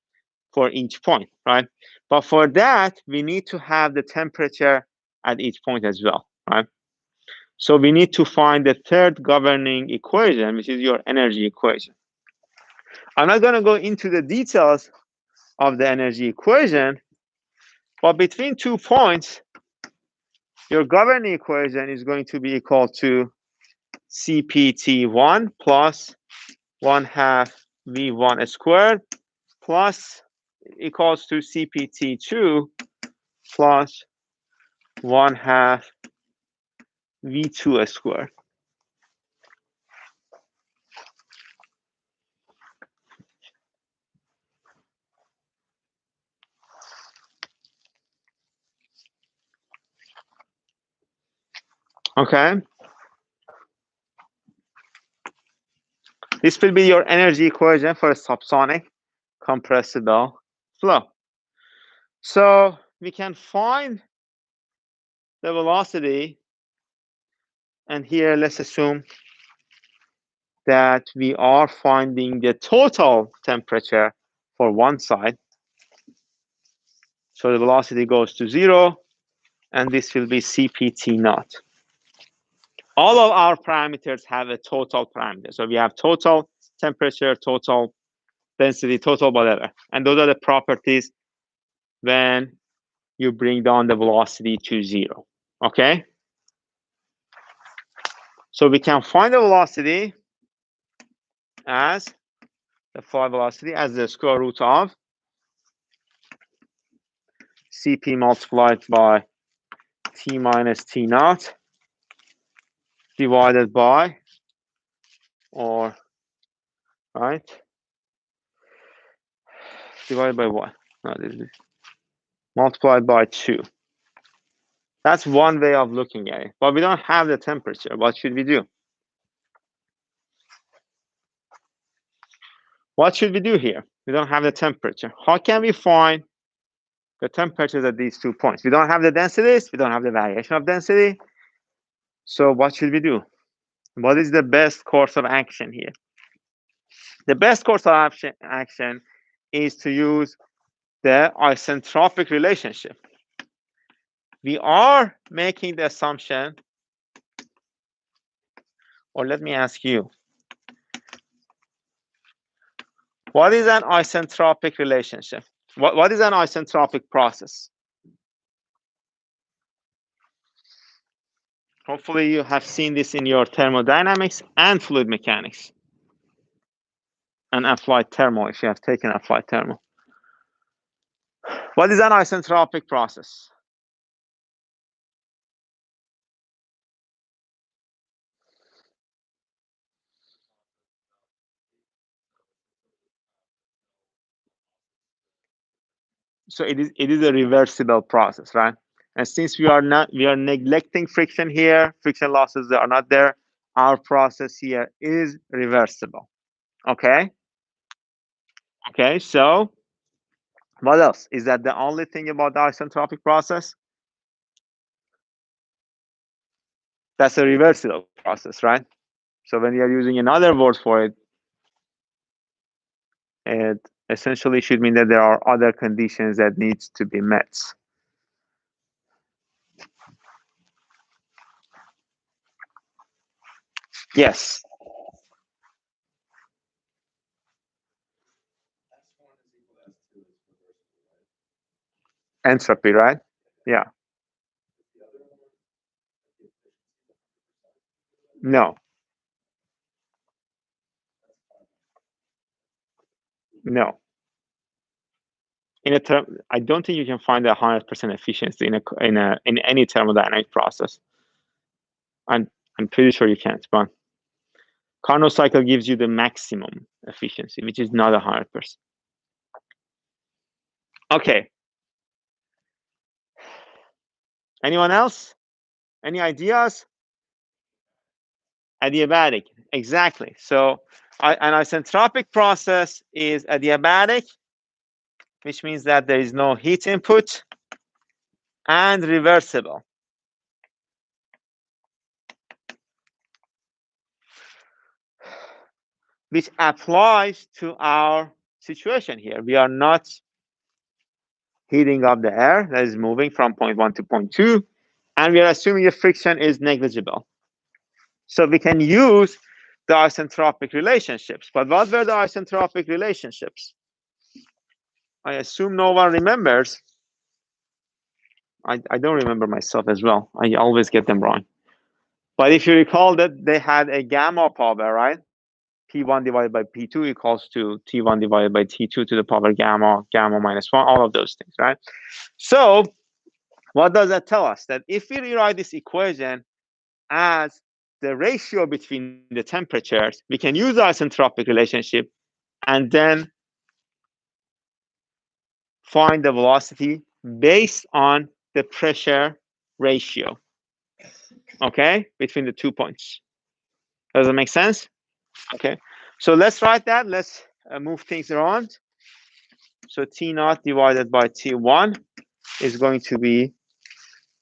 For each point, right? But for that, we need to have the temperature at each point as well, right? So we need to find the third governing equation, which is your energy equation. I'm not going to go into the details of the energy equation, but between 2 points, your governing equation is going to be equal to CPT1 plus 1/2 V1 squared plus equals to CPT2 plus 1/2 V2 squared. Okay. This will be your energy equation for a subsonic compressible flow. So we can find the velocity, and here let's assume that we are finding the total temperature for one side. So the velocity goes to 0, and this will be CPT naught. All of our parameters have a total parameter. So we have total temperature, total density, total whatever. And those are the properties when you bring down the velocity to 0. Okay? So we can find the velocity as the fly velocity as the square root of Cp multiplied by T minus T naught divided by, or, right? Divided by what? No, this is multiplied by 2. That's one way of looking at it. But we don't have the temperature. What should we do? What should we do here? We don't have the temperature. How can we find the temperatures at these 2 points? We don't have the densities. We don't have the variation of density. So what should we do? What is the best course of action here? The best course of action is to use the isentropic relationship. We are making the assumption, or let me ask you, what is an isentropic relationship? What is an isentropic process? Hopefully you have seen this in your thermodynamics and fluid mechanics and applied thermo, if you have taken applied thermo. What is an isentropic process? So it is a reversible process, right? And since we are neglecting friction here, friction losses that are not there, our process here is reversible. Okay? Okay, so what else? Is that the only thing about the isentropic process? That's a reversible process, right? So when you are using another word for it, it essentially should mean that there are other conditions that needs to be met. Yes. Entropy, right? Yeah. No. No. In a term, I don't think you can find 100% efficiency in any thermodynamic process. I'm pretty sure you can't, but Carnot cycle gives you the maximum efficiency, which is not 100%. Okay. Anyone else? Any ideas? Adiabatic, exactly. So an isentropic process is adiabatic, which means that there is no heat input, and reversible. Which applies to our situation here. We are not heating up the air that is moving from point 1 to point 2, and we are assuming the friction is negligible. So we can use the isentropic relationships. But what were the isentropic relationships? I assume no one remembers. I don't remember myself as well. I always get them wrong. But if you recall that they had a gamma power, right? P1 divided by P2 equals to T1 divided by T2 to the power gamma, gamma minus 1, all of those things, right? So what does that tell us? That if we rewrite this equation as the ratio between the temperatures, we can use the isentropic relationship and then find the velocity based on the pressure ratio, okay, between the 2 points. Does that make sense? Okay, so let's write that. Let's move things around. So T naught divided by T1 is going to be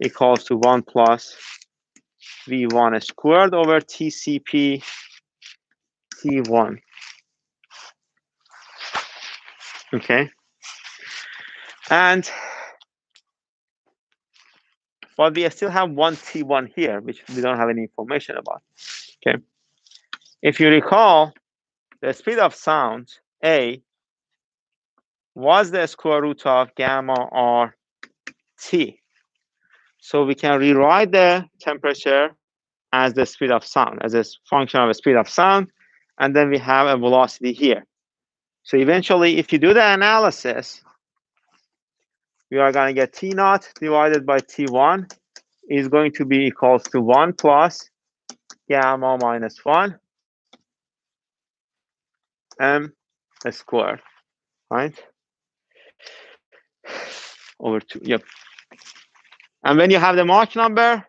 equals to 1 plus V1 squared over TCP T1. Okay, and but we still have one T1 here, which we don't have any information about. Okay. If you recall, the speed of sound, A, was the square root of gamma R T. So we can rewrite the temperature as the speed of sound, as a function of the speed of sound, and then we have a velocity here. So eventually, if you do the analysis, we are going to get T naught divided by T1 is going to be equals to 1 plus gamma minus 1 m squared, right? Over 2, yep. And when you have the Mach number,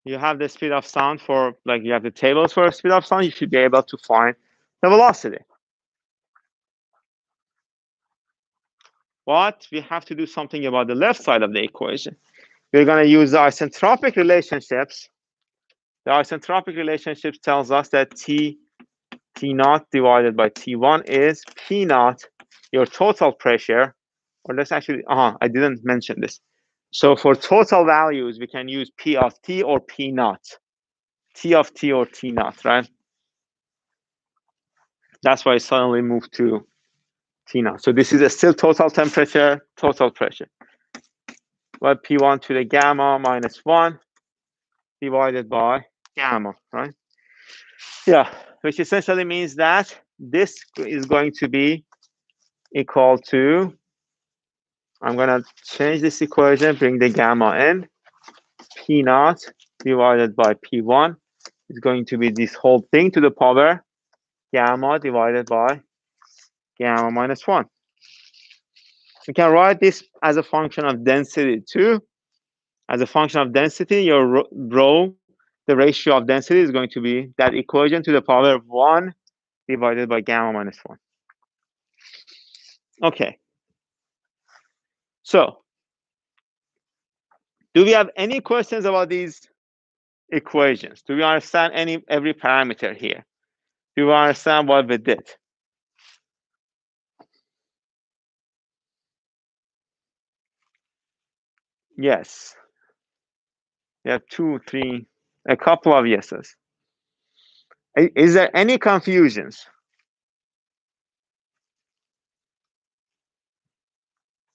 you have the speed of sound for, like, you have the tables for speed of sound, you should be able to find the velocity. But we have to do something about the left side of the equation. We're going to use the isentropic relationships. The isentropic relationships tells us that T naught divided by T1 is P naught, your total pressure. Or let's actually, I didn't mention this. So for total values, we can use P of T or P naught. T of T or T naught, right? That's why it suddenly moved to T naught. So this is still total temperature, total pressure. Well, P1 to the gamma minus 1 divided by gamma, right? Yeah, which essentially means that this is going to be equal to, I'm going to change this equation, bring the gamma in. P naught divided by P1 is going to be this whole thing to the power gamma divided by gamma minus 1. We can write this as a function of density too. As a function of density, your rho, the ratio of density is going to be that equation to the power of 1 divided by gamma minus 1. Okay. So, do we have any questions about these equations? Do we understand every parameter here? Do we understand what we did? Yes. We have 2, 3, a couple of yeses. Is there any confusions?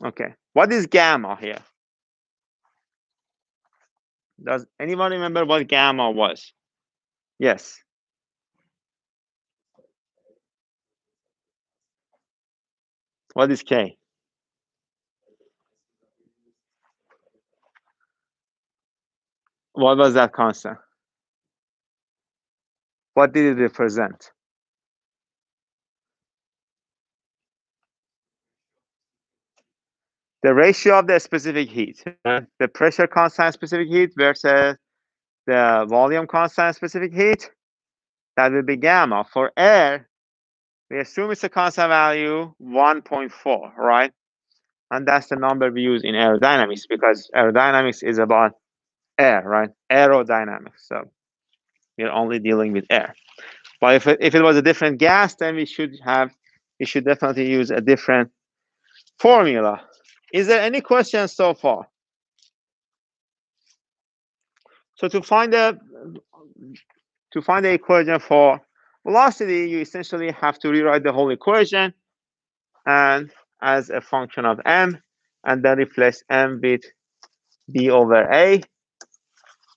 Okay. What is gamma here? Does anyone remember what gamma was? Yes. What is K? What was that constant? What did it represent? The ratio of the specific heat, right? The pressure constant specific heat versus the volume constant specific heat. That will be gamma. For air, we assume it's a constant value 1.4, right? And that's the number we use in aerodynamics because aerodynamics is about air, right? Aerodynamics. So we're only dealing with air. But if it was a different gas, then we should definitely use a different formula. Is there any questions so far? So to find the equation for velocity, you essentially have to rewrite the whole equation and as a function of m, and then replace m with b over a.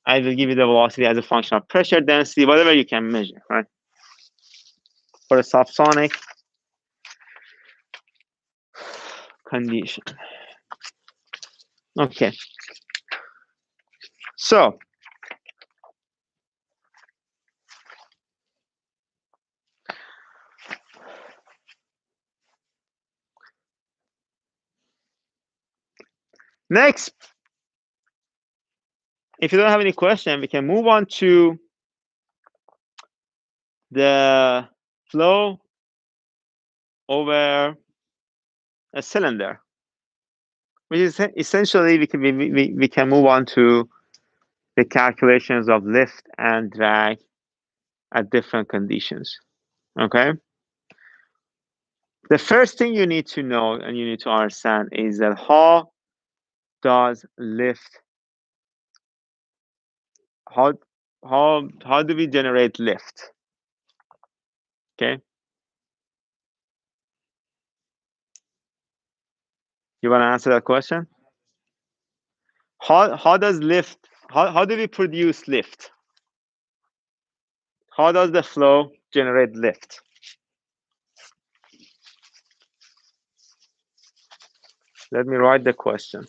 I will give you the velocity as a function of pressure, density, whatever you can measure, right? For a subsonic condition. Okay. So next, if you don't have any question, we can move on to the flow over a cylinder, which is essentially we can move on to the calculations of lift and drag at different conditions. Okay. The first thing you need to know and you need to understand is that how does lift, how do we generate lift? Okay. You want to answer that question? How does lift, how do we produce lift? How does the flow generate lift? Let me write the question.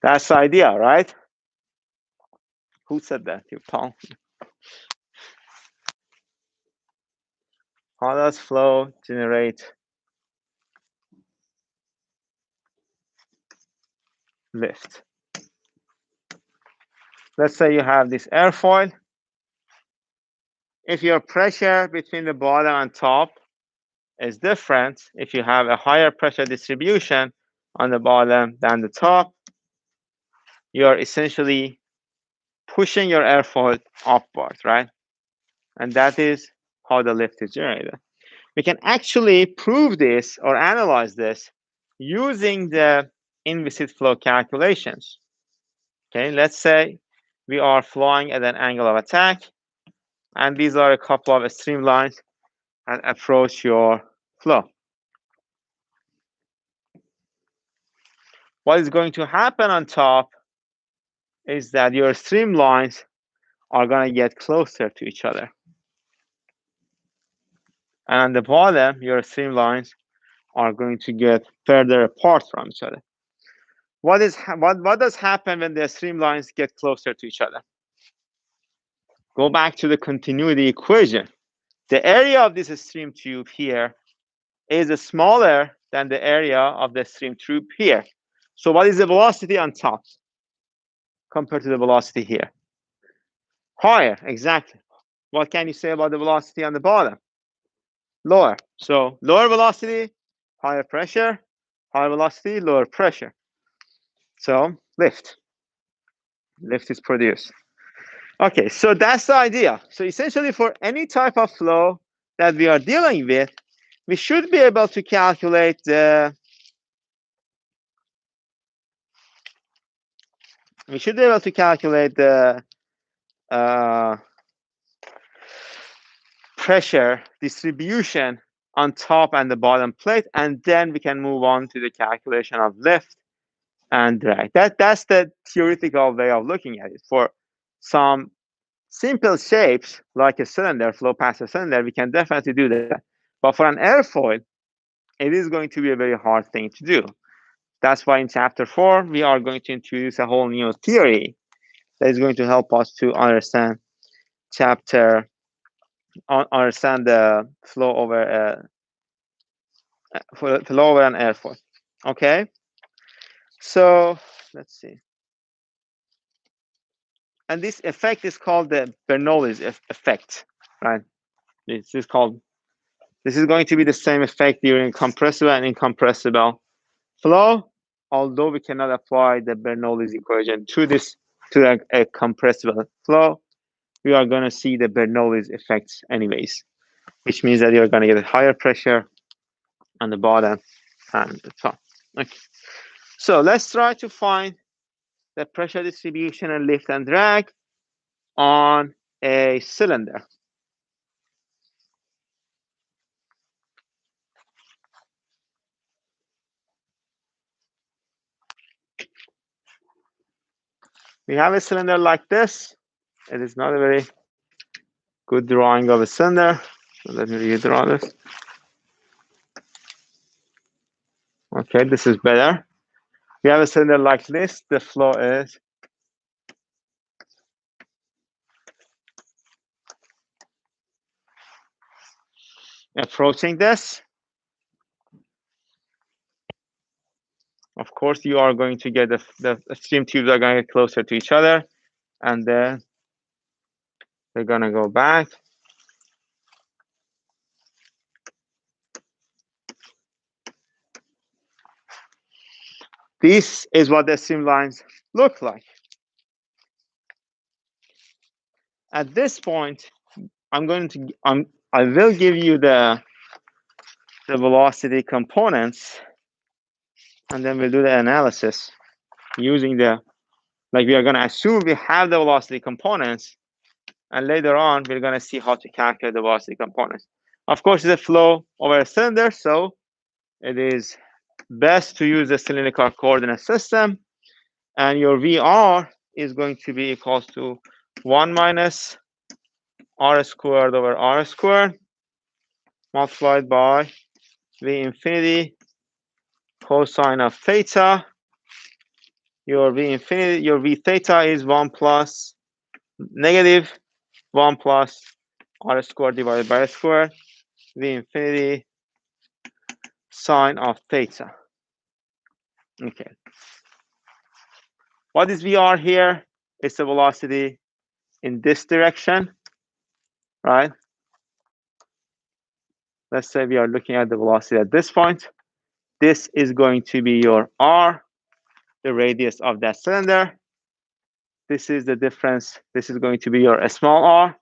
That's the idea, right? Who said that? You, Paul? How does flow generate lift? Let's say you have this airfoil. If your pressure between the bottom and top is different, if you have a higher pressure distribution on the bottom than the top, you're essentially pushing your airfoil upwards, right? And that is how the lift is generated. We can actually prove this or analyze this using the inviscid flow calculations. Okay, let's say we are flowing at an angle of attack, and these are a couple of streamlines and approach your flow. What is going to happen on top is that your streamlines are going to get closer to each other. And on the bottom, your streamlines are going to get further apart from each other. What does happen when the streamlines get closer to each other? Go back to the continuity equation. The area of this stream tube here is smaller than the area of the stream tube here. So what is the velocity on top compared to the velocity here? Higher, exactly. What can you say about the velocity on the bottom? Lower. So lower velocity, higher pressure, higher velocity, lower pressure. So lift. Lift is produced. Okay, so that's the idea. So essentially for any type of flow that we are dealing with, we should be able to calculate the pressure distribution on top and the bottom plate, and then we can move on to the calculation of lift and drag. That's the theoretical way of looking at it. For some simple shapes like a cylinder, flow past a cylinder, we can definitely do that. But for an airfoil, it is going to be a very hard thing to do. That's why in chapter 4, we are going to introduce a whole new theory that is going to help us to understand understand the flow over an airfoil. Okay, so let's see. And this effect is called the Bernoullis effect, right? This is going to be the same effect during compressible and incompressible flow, although we cannot apply the Bernoullis equation to a compressible flow. We are going to see the Bernoullis effects anyways, which means that you're going to get a higher pressure on the bottom and the top. Okay. So let's try to find the pressure distribution and lift and drag on a cylinder. We have a cylinder like this. It is not a very good drawing of a cylinder. So let me redraw this. Okay, this is better. We have a cylinder like this. The flow is approaching this. Of course, you are going to get the stream tubes are going to get closer to each other, and then they're going to go back. This is what the streamlines look like. At this point, I will give you the velocity components, and then we'll do the analysis using the, like, we are going to assume we have the velocity components, and later on we're going to see how to calculate the velocity components. Of course, it's a flow over a cylinder, so it is best to use the cylindrical coordinate system, and your VR is going to be equals to 1 minus r squared over r squared multiplied by v infinity cosine of theta. Your v theta is 1 plus negative 1 plus r squared divided by r squared, v infinity sine of theta. Okay. What is VR here? It's the velocity in this direction, right? Let's say we are looking at the velocity at this point. This is going to be your r, the radius of that cylinder. This is the difference. This is going to be your small r.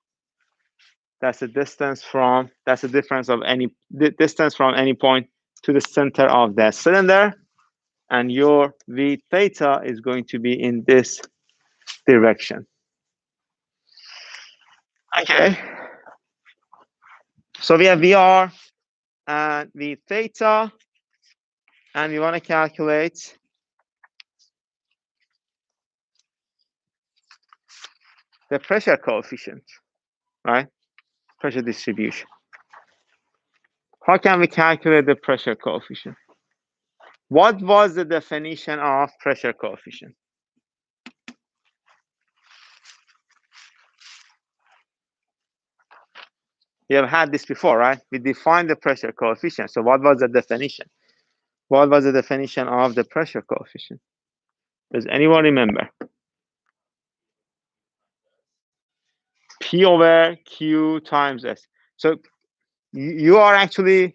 That's the distance from, that's the difference of any distance from any point to the center of that cylinder. And your v theta is going to be in this direction. Okay. So we have VR and v theta, and we want to calculate the pressure coefficient, right? Pressure distribution. How can we calculate the pressure coefficient? What was the definition of pressure coefficient? You have had this before, right? We defined the pressure coefficient. So what was the definition? What was the definition of the pressure coefficient? Does anyone remember? P over Q times S. So you are actually,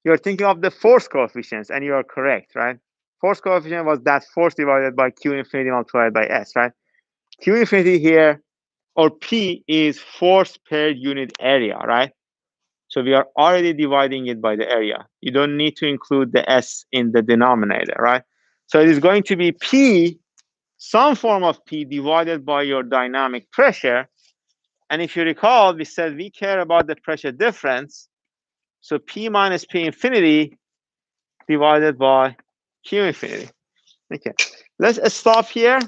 you're thinking of the force coefficients, and you are correct, right? Force coefficient was that force divided by Q infinity multiplied by S, right? Q infinity here, or P, is force per unit area, right? So we are already dividing it by the area. You don't need to include the S in the denominator, right? So it is going to be P, some form of P divided by your dynamic pressure. And if you recall, we said we care about the pressure difference. So P minus P infinity divided by Q infinity. Okay, let's stop here.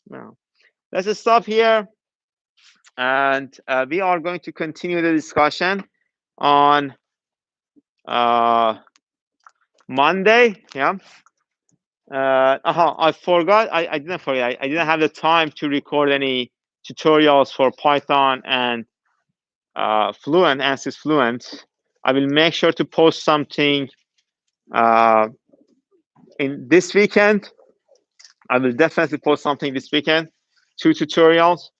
Now, let's stop here. And we are going to continue the discussion on Monday. Yeah. I forgot. I didn't forget. I didn't have the time to record any tutorials for Python and Fluent, ANSYS Fluent. I will make sure to post something in this weekend. I will definitely post something this weekend. 2 tutorials.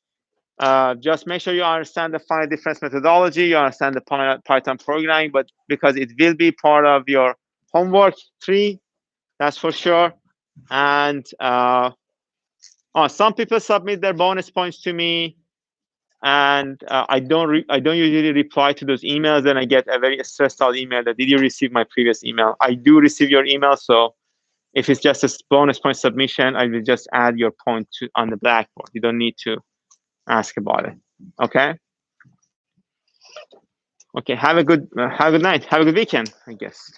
Just make sure you understand the finite difference methodology, you understand the Python programming, but because it will be part of your homework 3, that's for sure. And some people submit their bonus points to me, and I don't usually reply to those emails. Then I get a very stressed out email that, did you receive my previous email? I do receive your email, so if it's just a bonus point submission, I will just add your point on the blackboard. You don't need to ask about it. Okay. Okay. Have a good night. Have a good weekend, I guess.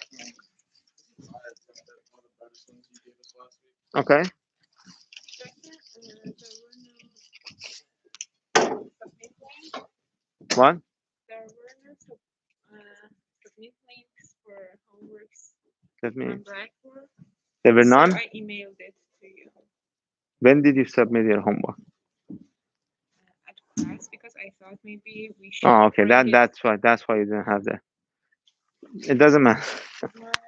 Okay. What? There were no submit links for homeworks on Blackboard. There were none? So I emailed it to you. When did you submit your homework? At class, because I thought maybe we should. Oh, okay. That's why you didn't have that. It doesn't matter.